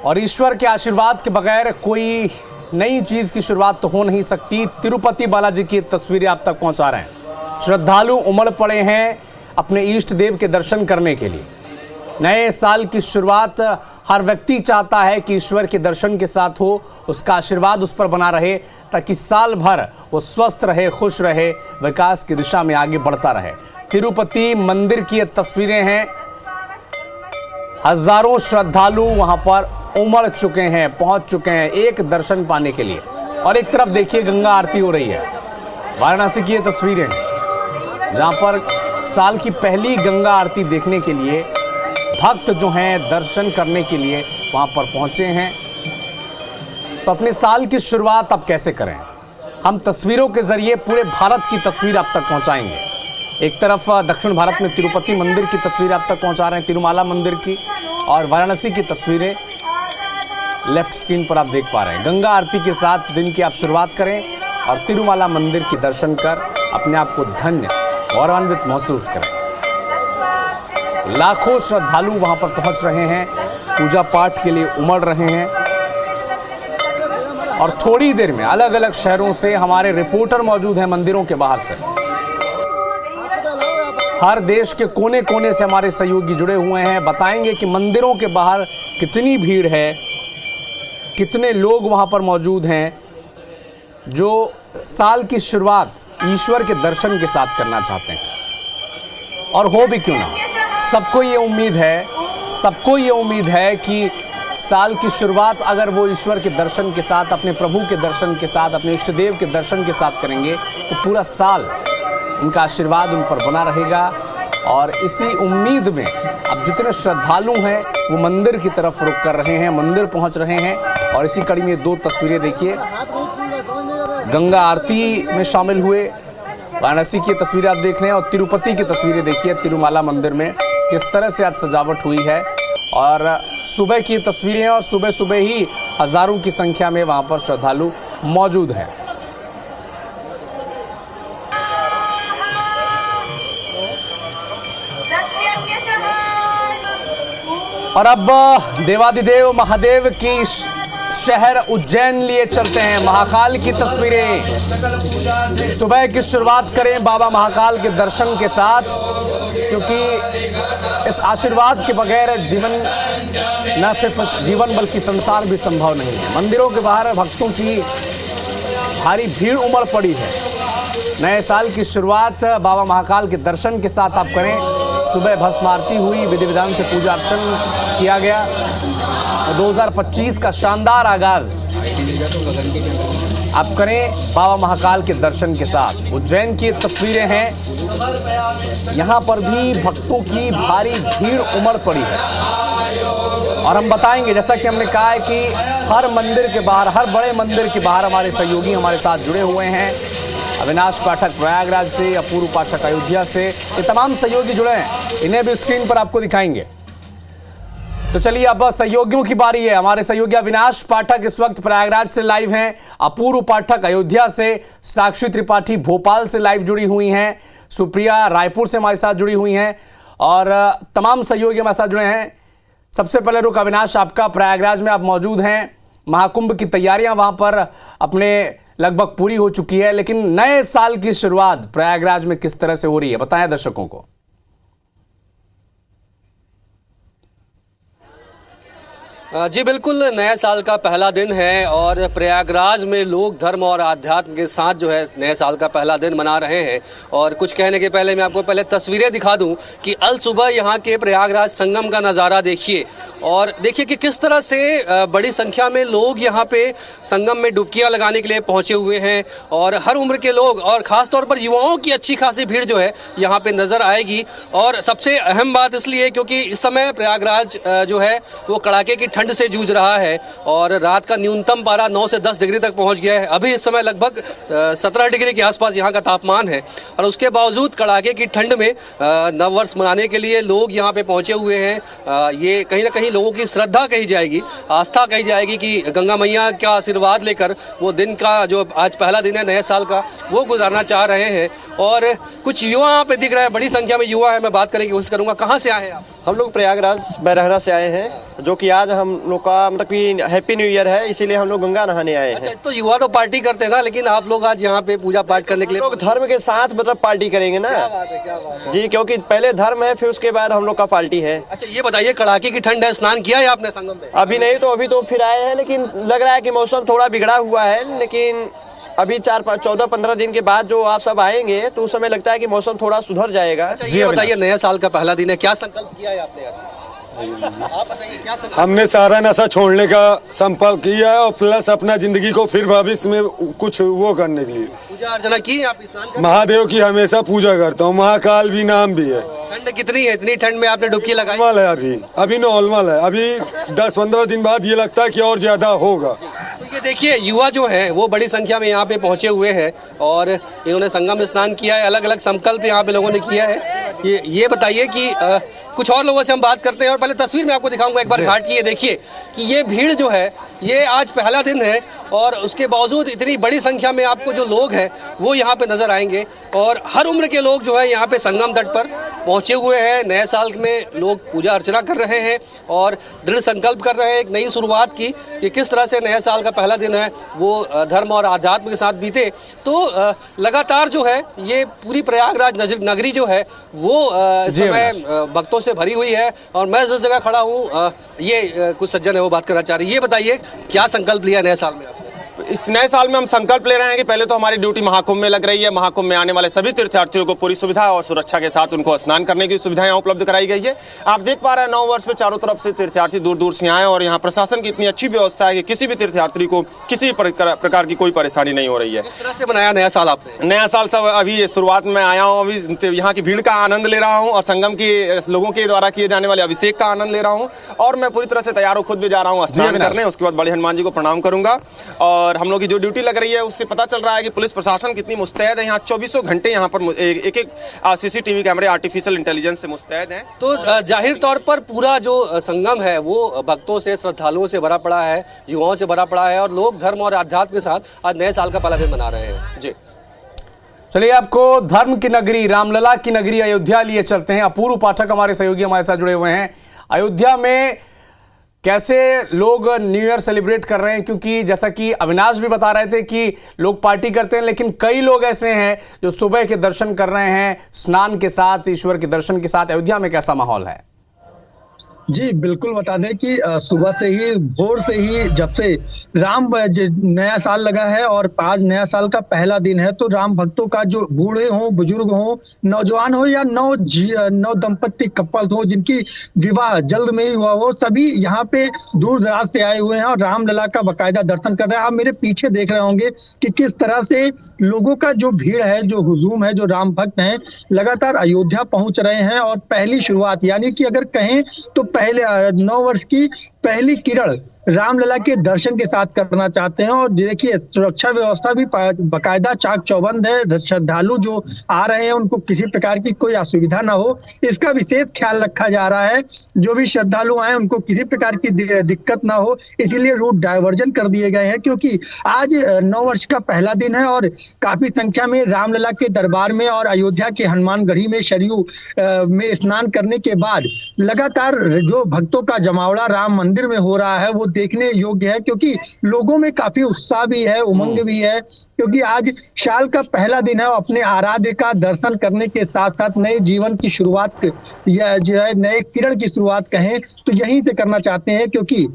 और ईश्वर के आशीर्वाद के बगैर कोई नई चीज की शुरुआत तो हो नहीं सकती। तिरुपति बालाजी की तस्वीरें आप तक पहुंचा रहे हैं। श्रद्धालु उमड़ पड़े हैं अपने इष्ट देव के दर्शन करने के लिए। नए साल की शुरुआत हर व्यक्ति चाहता है कि ईश्वर के दर्शन के साथ हो, उसका आशीर्वाद उस पर बना रहे, ताकि साल भर वो स्वस्थ रहे, खुश रहे, विकास की दिशा में आगे बढ़ता रहे। तिरुपति मंदिर की ये तस्वीरें हैं। हजारों श्रद्धालु वहां पर उमड़ चुके हैं, पहुंच चुके हैं एक दर्शन पाने के लिए। और एक तरफ देखिए गंगा आरती हो रही है। वाराणसी की ये तस्वीरें जहां पर साल की पहली गंगा आरती देखने के लिए भक्त जो हैं दर्शन करने के लिए वहां पर पहुंचे हैं। तो अपने साल की शुरुआत अब कैसे करें, हम तस्वीरों के जरिए पूरे भारत की तस्वीर आप तक पहुंचाएंगे। एक तरफ दक्षिण भारत में तिरुपति मंदिर की तस्वीर आप तक पहुंचा रहे हैं, तिरुमाला मंदिर की, और वाराणसी की तस्वीरें लेफ्ट स्क्रीन पर आप देख पा रहे हैं। गंगा आरती के साथ दिन की आप शुरुआत करें और तिरुमाला मंदिर की दर्शन कर अपने आप को धन्य गौरवान्वित महसूस करें। लाखों श्रद्धालु वहां पर पहुंच रहे हैं, पूजा पाठ के लिए उमड़ रहे हैं। और थोड़ी देर में अलग अलग शहरों से हमारे रिपोर्टर मौजूद हैं मंदिरों के बाहर से। हर देश के कोने कोने से हमारे सहयोगी जुड़े हुए हैं, बताएंगे कि मंदिरों के बाहर कितनी भीड़ है, कितने लोग वहां पर मौजूद हैं जो साल की शुरुआत ईश्वर के दर्शन के साथ करना चाहते हैं। और हो भी क्यों ना, सबको ये उम्मीद है कि साल की शुरुआत अगर वो ईश्वर के दर्शन के साथ, अपने प्रभु के दर्शन के साथ, अपने इष्ट देव के दर्शन के साथ करेंगे तो पूरा साल उनका आशीर्वाद उन पर बना रहेगा। और इसी उम्मीद में अब जितने श्रद्धालु हैं वो मंदिर की तरफ रुख कर रहे हैं, मंदिर पहुंच रहे हैं। और इसी कड़ी में दो तस्वीरें देखिए, गंगा आरती में शामिल हुए वाराणसी की तस्वीरें आप देख रहे हैं, और तिरुपति की तस्वीरें देखिए तिरुमाला मंदिर में किस तरह से आज सजावट हुई है। और सुबह की तस्वीरें हैं और सुबह सुबह ही हजारों की संख्या में वहां पर श्रद्धालु मौजूद हैं। और अब देवादिदेव महादेव की शहर उज्जैन लिए चलते हैं। महाकाल की तस्वीरें, सुबह की शुरुआत करें बाबा महाकाल के दर्शन के साथ, क्योंकि इस आशीर्वाद के बगैर जीवन, न सिर्फ जीवन बल्कि संसार भी संभव नहीं है। मंदिरों के बाहर भक्तों की भारी भीड़ उमड़ पड़ी है। नए साल की शुरुआत बाबा महाकाल के दर्शन के साथ आप करें। सुबह भस्म आरती हुई, विधि विधान से पूजा अर्चन किया गया। 2025 का शानदार आगाज आप करें बाबा महाकाल के दर्शन के साथ। उज्जैन की तस्वीरें हैं, यहां पर भी भक्तों की भारी भीड़ उमड़ पड़ी है। और हम बताएंगे, जैसा कि हमने कहा है कि हर मंदिर के बाहर, हर बड़े मंदिर के बाहर हमारे सहयोगी हमारे साथ जुड़े हुए हैं। अविनाश पाठक प्रयागराज से, अपूर्व पाठक अयोध्या से, ये तमाम सहयोगी जुड़े हैं, इन्हें भी स्क्रीन पर आपको दिखाएंगे। तो चलिए अब सहयोगियों की बारी है। हमारे सहयोगी अविनाश पाठक इस वक्त प्रयागराज से लाइव हैं, अपूर्व पाठक अयोध्या से, साक्षी त्रिपाठी भोपाल से लाइव जुड़ी हुई हैं, सुप्रिया रायपुर से हमारे साथ जुड़ी हुई हैं, और तमाम सहयोगी हमारे साथ जुड़े हैं। सबसे पहले रुख अविनाश आपका, प्रयागराज में आप मौजूद हैं। महाकुंभ की तैयारियां वहां पर अपने लगभग पूरी हो चुकी है, लेकिन नए साल की शुरुआत प्रयागराज में किस तरह से हो रही है, बताएं दर्शकों को। जी बिल्कुल, नए साल का पहला दिन है और प्रयागराज में लोग धर्म और आध्यात्म के साथ जो है नए साल का पहला दिन मना रहे हैं। और कुछ कहने के पहले मैं आपको पहले तस्वीरें दिखा दूं कि अल सुबह यहाँ के प्रयागराज संगम का नज़ारा देखिए, और देखिए कि किस तरह से बड़ी संख्या में लोग यहाँ पे संगम में डुबकियाँ लगाने के लिए पहुँचे हुए हैं। और हर उम्र के लोग और ख़ास तौर पर युवाओं की अच्छी खासी भीड़ जो है यहाँ पर नज़र आएगी। और सबसे अहम बात इसलिए क्योंकि इस समय प्रयागराज जो है वो कड़ाके की ठंड से जूझ रहा है, और रात का न्यूनतम पारा 9 से 10 डिग्री तक पहुंच गया है। अभी इस समय लगभग 17 डिग्री के आसपास यहाँ का तापमान है, और उसके बावजूद कड़ाके की ठंड में नववर्ष मनाने के लिए लोग यहाँ पे पहुँचे हुए हैं। ये कहीं ना कहीं लोगों की श्रद्धा कही जाएगी, आस्था कही जाएगी कि गंगा मैया का आशीर्वाद लेकर वो दिन का जो आज पहला दिन है नए साल का, वो गुजारना चाह रहे हैं। और कुछ युवा यहाँ पे दिख रहे हैं, बड़ी संख्या में युवा है। मैं बात करने की कोशिश करूँगा, कहाँ से आए हैं आप? हम लोग प्रयागराज बैरहना से आए हैं, जो कि आज हम लोग का मतलब कि हैप्पी न्यू ईयर है, इसीलिए हम लोग गंगा नहाने आए हैं। अच्छा, तो युवा तो पार्टी करते हैं ना, लेकिन आप लोग आज यहाँ पे पूजा पाठ करने के लिए लोग धर्म के साथ मतलब पार्टी करेंगे ना। क्या बात है, क्या बात है। जी, क्योंकि पहले धर्म है, फिर उसके बाद हम लोग का पार्टी है। अच्छा, ये बताइए, कड़ाके की ठंड है, स्नान किया है आपने संगम में? अभी नहीं, तो अभी तो फिर आए हैं, लेकिन लग रहा है कि मौसम थोड़ा बिगड़ा हुआ है। लेकिन अभी 14-15 दिन के बाद जो आप सब आएंगे तो उस समय लगता है कि मौसम थोड़ा सुधर जाएगा। अच्छा, ये बताइए, नया साल का पहला दिन है, क्या संकल्प किया है आपने आज? आप बताइए, क्या संकल्प? हमने सारा नशा छोड़ने का संकल्प किया है और प्लस अपना जिंदगी को फिर भविष्य में कुछ वो करने के लिए पूजा अर्चना की, आप स्नान कर? महादेव की हमेशा पूजा करता हूँ। महाकाल भी नाम भी है। ठंड कितनी है? इतनी ठंड में आपने डुबकी लगाई? नॉर्मल है, अभी नॉर्मल है। अभी 10-15 दिन बाद ये लगता है कि और ज्यादा होगा। तो ये देखिए, युवा जो है वो बड़ी संख्या में यहाँ पे पहुंचे हुए हैं और इन्होंने संगम स्नान किया है, अलग अलग संकल्प यहाँ पे लोगों ने किया है। ये बताइए कि कुछ और लोगों से हम बात करते हैं और पहले तस्वीर में आपको दिखाऊंगा एक बार घाट की। ये देखिए कि ये भीड़ जो है, ये आज पहला दिन है और उसके बावजूद इतनी बड़ी संख्या में आपको जो लोग हैं वो यहाँ पे नज़र आएंगे और हर उम्र के लोग जो है यहाँ पे संगम तट पर पहुँचे हुए हैं। नए साल में लोग पूजा अर्चना कर रहे हैं और दृढ़ संकल्प कर रहे हैं एक नई शुरुआत की कि किस तरह से नए साल का पहला दिन है वो धर्म और आध्यात्म के साथ बीते। तो लगातार जो है ये पूरी प्रयागराज नगरी जो है वो इस समय भक्तों से भरी हुई है और मैं जिस जगह खड़ा हूँ ये कुछ सज्जन है वो बात करना चाह रही है। ये बताइए, क्या संकल्प लिया नए साल में आपने? इस नए साल में हम संकल्प ले रहे हैं कि पहले तो हमारी ड्यूटी महाकुंभ में लग रही है। महाकुंभ में आने वाले सभी तीर्थयात्रियों को पूरी सुविधा और सुरक्षा के साथ उनको स्नान करने की सुविधाएं उपलब्ध कराई गई है। आप देख पा रहे हैं 9 वर्ष में चारों तरफ से तीर्थयात्री दूर दूर से आए और यहाँ प्रशासन की इतनी अच्छी व्यवस्था है कि किसी भी तीर्थयात्री को किसी प्रकार की कोई परेशानी नहीं हो रही है। किस तरह से बनाया नया साल आपने? नया साल सब अभी शुरुआत में आया हूँ, अभी यहाँ की भीड़ का आनंद ले रहा हूँ और संगम के लोगों के द्वारा किए जाने वाले अभिषेक का आनंद ले रहा हूँ और मैं पूरी तरह से तैयार हूँ, खुद भी जा रहा हूँ स्नान करने। उसके बाद बड़े हनुमान जी को प्रणाम करूंगा और हम लोग की जो ड्यूटी लग रही है उससे पता चल रहा है कि पुलिस प्रशासन कितनी मुस्तैद है। यहाँ 24 घंटे यहाँ पर एक सीसीटीवी कैमरे आर्टिफिशियल इंटेलिजेंस से मुस्तैद हैं। तो जाहिर तौर पर पूरा जो संगम है वो भक्तों से, श्रद्धालुओं से भरा पड़ा है, युवाओं से भरा पड़ा है और लोग धर्म और आध्यात्म के साथ आज नए साल का पहला दिन मना रहे हैं। जी चलिए, आपको धर्म की नगरी, रामलला की नगरी अयोध्या लिए चलते हैं। अपूर्व पाठक हमारे सहयोगी हमारे साथ जुड़े हुए हैं। अयोध्या में कैसे लोग न्यू ईयर सेलिब्रेट कर रहे हैं, क्योंकि जैसा कि अविनाश भी बता रहे थे कि लोग पार्टी करते हैं, लेकिन कई लोग ऐसे हैं जो सुबह के दर्शन कर रहे हैं स्नान के साथ, ईश्वर के दर्शन के साथ। अयोध्या में कैसा माहौल है? जी बिल्कुल, बता दें कि सुबह से ही, भोर से ही, जब से नया साल लगा है और आज नया साल का पहला दिन है, तो राम भक्तों का जो बूढ़े हों, बुजुर्ग हों, नौजवान हो या नौ दंपत्ति कपल हो जिनकी विवाह जल्द में ही हुआ हो, सभी यहाँ पे दूर दराज से आए हुए हैं और रामलला का बाकायदा दर्शन कर रहे हैं। आप मेरे पीछे देख रहे होंगे कि किस तरह से लोगों का जो भीड़ है, जो हुजूम है, जो राम भक्त हैं, लगातार अयोध्या पहुंच रहे हैं और पहली शुरुआत, यानी कि अगर कहें तो पहले 9 वर्ष की पहली किरण रामलला के दर्शन के साथ करना चाहते हैं। और देखिए, सुरक्षा व्यवस्था भी बाकायदा चाक चौबंद है। श्रद्धालु जो आ रहे हैं उनको किसी प्रकार की कोई असुविधा ना हो, इसका विशेष ख्याल रखा जा रहा है। जो भी श्रद्धालु आए उनको किसी प्रकार की दिक्कत ना हो, इसीलिए रूट डायवर्जन कर दिए गए हैं, क्योंकि आज 9 वर्ष का पहला दिन है और काफी संख्या में रामलला के दरबार में और अयोध्या के हनुमानगढ़ी में सरयू में स्नान करने के बाद लगातार जो भक्तों का जमावड़ा राम मंदिर में हो रहा है वो देखने योग्य है, क्योंकि लोगों में काफी उत्साह भी है, उमंग भी है, क्योंकि आज साल का पहला दिन है और अपने आराध्य का दर्शन करने के साथ साथ नए जीवन की शुरुआत या जो है नए किरण की शुरुआत कहें तो यहीं से करना चाहते हैं, क्योंकि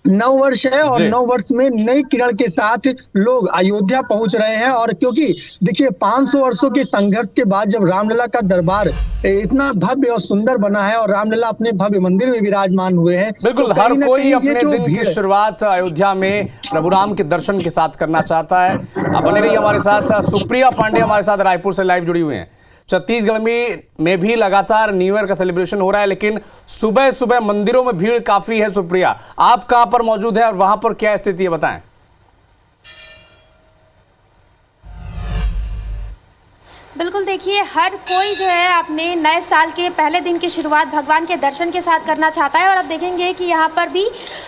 9 वर्ष है और 9 वर्ष में नई किरण के साथ लोग अयोध्या पहुंच रहे हैं। और क्योंकि देखिए, 500 वर्षों के संघर्ष के बाद जब रामलला का दरबार इतना भव्य और सुंदर बना है और रामलला अपने भव्य मंदिर में विराजमान हुए हैं, बिल्कुल तो हर कोई अपने जो दिन की शुरुआत अयोध्या में प्रभु राम के दर्शन के साथ करना चाहता है। अब बने रहिए हमारे साथ। सुप्रिया पांडे हमारे साथ रायपुर से लाइव जुड़ी हुई हैं। छत्तीसगढ़ में भी लगातार न्यू ईयर का सेलिब्रेशन हो रहा है, लेकिन सुबह सुबह मंदिरों में भीड़ काफी है। सुप्रिया, आप कहां पर मौजूद है और वहां पर क्या स्थिति है, बताएं। बिल्कुल, देखिए हर कोई जो है अपने नए साल के पहले दिन की शुरुआत भगवान के दर्शन के साथ करना चाहता है और आप देखेंगे कि यहाँ पर भी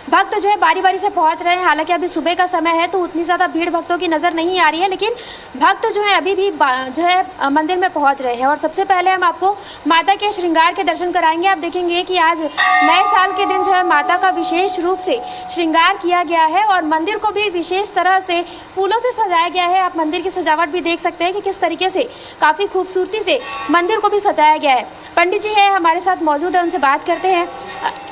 भक्त जो है बारी बारी से पहुँच रहे हैं। हालांकि अभी सुबह का समय है तो उतनी ज़्यादा भीड़ भक्तों की नज़र नहीं आ रही है, लेकिन भक्त जो है अभी भी जो है मंदिर में पहुँच रहे हैं। और सबसे पहले हम आपको माता के श्रृंगार के दर्शन कराएंगे। आप देखेंगे कि आज नए साल के दिन जो है माता का विशेष रूप से श्रृंगार किया गया है और मंदिर को भी विशेष तरह से फूलों से सजाया गया है। आप मंदिर की सजावट भी देख सकते हैं कि किस तरीके से काफ़ी खूबसूरती से मंदिर को भी सजाया गया है। पंडित जी है हमारे साथ मौजूद है, उनसे बात करते हैं।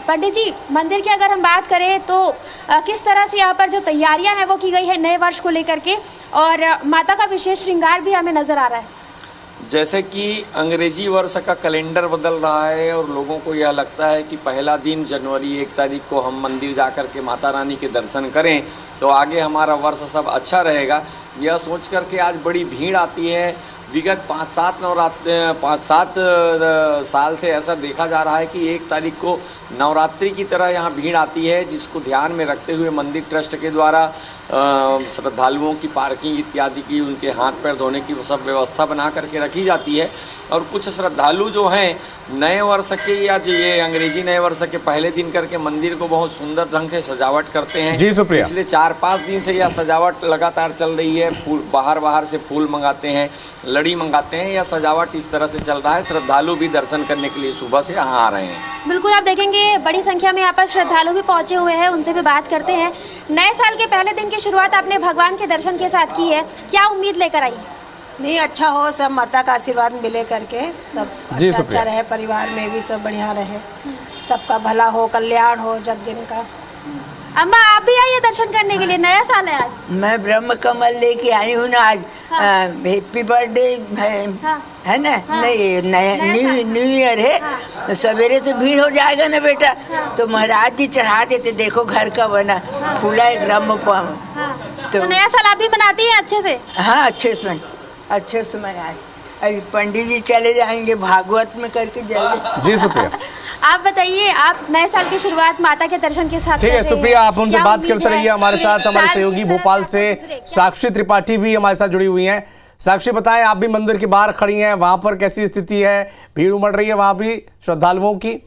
पंडित जी, मंदिर की अगर हम बात करें तो किस तरह से यहाँ पर जो तैयारियां हैं वो की गई है नए वर्ष को लेकर के, और माता का विशेष श्रृंगार भी हमें नज़र आ रहा है। जैसे कि अंग्रेजी वर्ष का कैलेंडर बदल रहा है और लोगों को यह लगता है कि पहला दिन जनवरी 1 तारीख को हम मंदिर जाकर के माता रानी के दर्शन करें तो आगे हमारा वर्ष सब अच्छा रहेगा, यह सोच कर के आज बड़ी भीड़ आती है। विगत 5-7 साल से ऐसा देखा जा रहा है कि 1 तारीख को नवरात्रि की तरह यहाँ भीड़ आती है, जिसको ध्यान में रखते हुए मंदिर ट्रस्ट के द्वारा श्रद्धालुओं की पार्किंग इत्यादि की, उनके हाथ पैर धोने की सब व्यवस्था बना करके रखी जाती है। और कुछ श्रद्धालु जो हैं नए वर्ष के या ये अंग्रेजी नए वर्ष के पहले दिन करके मंदिर को बहुत सुंदर ढंग से सजावट करते हैं। जी शुक्रिया। पिछले 4-5 दिन से यह सजावट लगातार चल रही है। फूल बाहर से फूल मंगाते हैं, लड़ी मंगाते हैं, यह सजावट इस तरह से चल रहा है। श्रद्धालु भी दर्शन करने के लिए सुबह से यहाँ आ रहे हैं। बिल्कुल, आप देखेंगे बड़ी संख्या में यहाँ पर श्रद्धालु भी पहुँचे हुए हैं, उनसे भी बात करते हैं। नए साल के पहले दिन की शुरुआत आपने भगवान के दर्शन के साथ की है, क्या उम्मीद लेकर आई? नहीं, अच्छा हो, सब माता का आशीर्वाद मिले करके सब अच्छा रहे, परिवार में भी सब बढ़िया रहे, सबका भला हो, कल्याण हो जग जिनका। अम्मा, आप भी आइए दर्शन करने के लिए, नया साल है आज। मैं ब्रह्म कमल लेके आई हूँ ना आज। हैप्पी बर्थडे है ना। नहीं, न्यू ईयर है। सवेरे से भीड़ हो जाएगा ना बेटा, तो महाराज जी चढ़ा देते। देखो घर का बना फूला है ब्रह्म। तो नया साल आप भी मनाती हैं अच्छे से? हाँ, अच्छे से मना। अभी पंडित जी चले जाएंगे भागवत में करके जल्दी। जी शुक्रिया। आप बताइए, आप नए साल की शुरुआत माता के दर्शन के साथ। ठीक है, शुक्रिया। आप उनसे बात करते रहिए। हमारे साथ हमारे सहयोगी भोपाल से साक्षी त्रिपाठी भी हमारे साथ जुड़ी हुई हैं। साक्षी, बताएं, आप भी मंदिर के बाहर खड़ी हैं, वहां पर कैसी स्थिति है? भीड़ उमड़ रही है वहां भी श्रद्धालुओं की?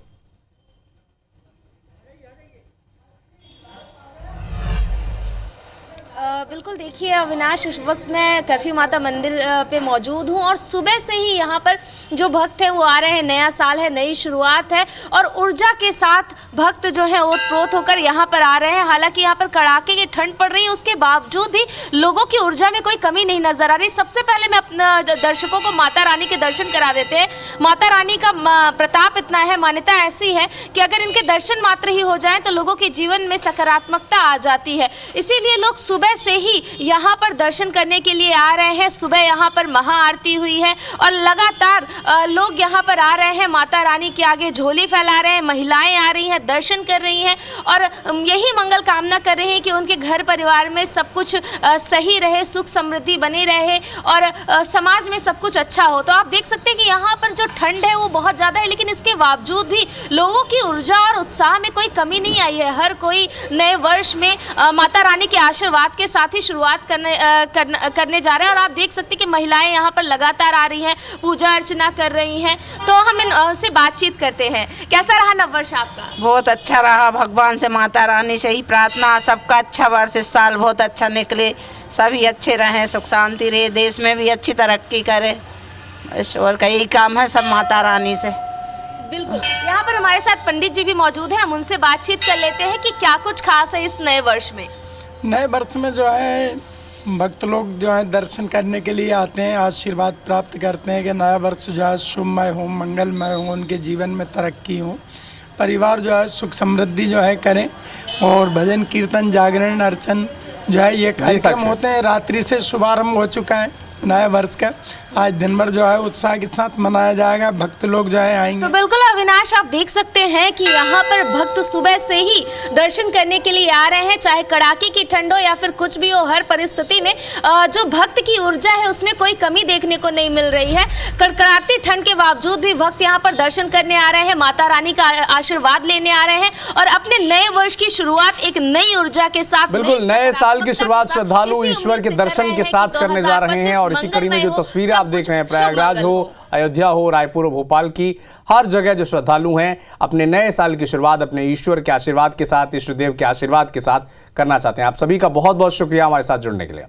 बिल्कुल, देखिए अविनाश, इस वक्त मैं कर्फ्यू माता मंदिर पे मौजूद हूँ और सुबह से ही यहाँ पर जो भक्त हैं वो आ रहे हैं। नया साल है, नई शुरुआत है और ऊर्जा के साथ भक्त जो है ओतप्रोत होकर यहाँ पर आ रहे हैं। हालांकि यहाँ पर कड़ाके की ठंड पड़ रही है, उसके बावजूद भी लोगों की ऊर्जा में कोई कमी नहीं नजर आ रही। सबसे पहले मैं अपना दर्शकों को माता रानी के दर्शन करा देते हैं। माता रानी का प्रताप इतना है, मान्यता ऐसी है कि अगर इनके दर्शन मात्र ही हो जाएं तो लोगों के जीवन में सकारात्मकता आ जाती है। इसीलिए लोग सुबह से ही यहाँ पर दर्शन करने के लिए आ रहे हैं। सुबह यहाँ पर महाआरती हुई है और लगातार लोग यहाँ पर आ रहे हैं, माता रानी के आगे झोली फैला रहे हैं, महिलाएं आ रही हैं, दर्शन कर रही हैं और यही मंगल कामना कर रही हैं कि उनके घर परिवार में सब कुछ सही रहे, सुख समृद्धि बनी रहे और समाज में सब कुछ अच्छा हो। तो आप देख सकते हैं कि यहाँ पर जो ठंड है वो बहुत ज़्यादा है, लेकिन इसके बावजूद भी लोगों की ऊर्जा और उत्साह में कोई कमी नहीं आई है। हर कोई नए वर्ष में माता रानी के आशीर्वाद के साथ ही शुरुआत करने जा रहे हैं और आप देख सकते हैं कि महिलाएं यहाँ पर लगातार आ रही हैं, पूजा अर्चना कर रही हैं। तो हम इनसे बातचीत करते हैं। कैसा रहा नववर्ष आपका? बहुत अच्छा रहा, भगवान से माता रानी से ही प्रार्थना, सबका अच्छा वर्ष इस साल बहुत अच्छा निकले, सभी अच्छे रहें, सुख शांति रहे, देश में भी अच्छी तरक्की करे। ईश्वर का यही काम है, सब माता रानी से। बिल्कुल, यहाँ पर हमारे साथ पंडित जी भी मौजूद हैं, हम उनसे बातचीत कर लेते हैं कि क्या कुछ खास है इस नए वर्ष में। नए वर्ष में जो है भक्त लोग जो है दर्शन करने के लिए आते हैं, आशीर्वाद प्राप्त करते हैं कि नया वर्ष जो है शुभमय हो, मंगलमय हो, उनके जीवन में तरक्की हो, परिवार जो है सुख समृद्धि जो है करें और भजन कीर्तन जागरण अर्चन जो है ये कार्यक्रम होते हैं। रात्रि से शुभारंभ हो चुका है नए वर्ष का। आज दिन भर जो है उत्साह के साथ मनाया जाएगा, भक्त लोग जो है आएंगे। तो बिल्कुल अविनाश, आप देख सकते हैं कि यहाँ पर भक्त सुबह से ही दर्शन करने के लिए आ रहे हैं, चाहे कड़ाके की ठंड हो या फिर कुछ भी हो। हर परिस्थिति में जो भक्त की ऊर्जा है उसमें कोई कमी देखने को नहीं मिल रही है। कड़कड़ाती ठंड के बावजूद भी भक्त यहाँ पर दर्शन करने आ रहे हैं, माता रानी का आशीर्वाद लेने आ रहे हैं और अपने नए वर्ष की शुरुआत एक नई ऊर्जा के साथ। बिल्कुल, नए साल की शुरुआत श्रद्धालु ईश्वर के दर्शन के साथ करने जा रहे हैं और और इसी कड़ी में जो तस्वीरें आप देख रहे हैं, शुभ प्रयागराज मंगल हो, अयोध्या हो, रायपुर हो, भोपाल की, हर जगह जो श्रद्धालु हैं अपने नए साल की शुरुआत अपने ईश्वर के आशीर्वाद के साथ, ईष्ट देव के आशीर्वाद के साथ करना चाहते हैं। आप सभी का बहुत बहुत शुक्रिया हमारे साथ जुड़ने के लिए।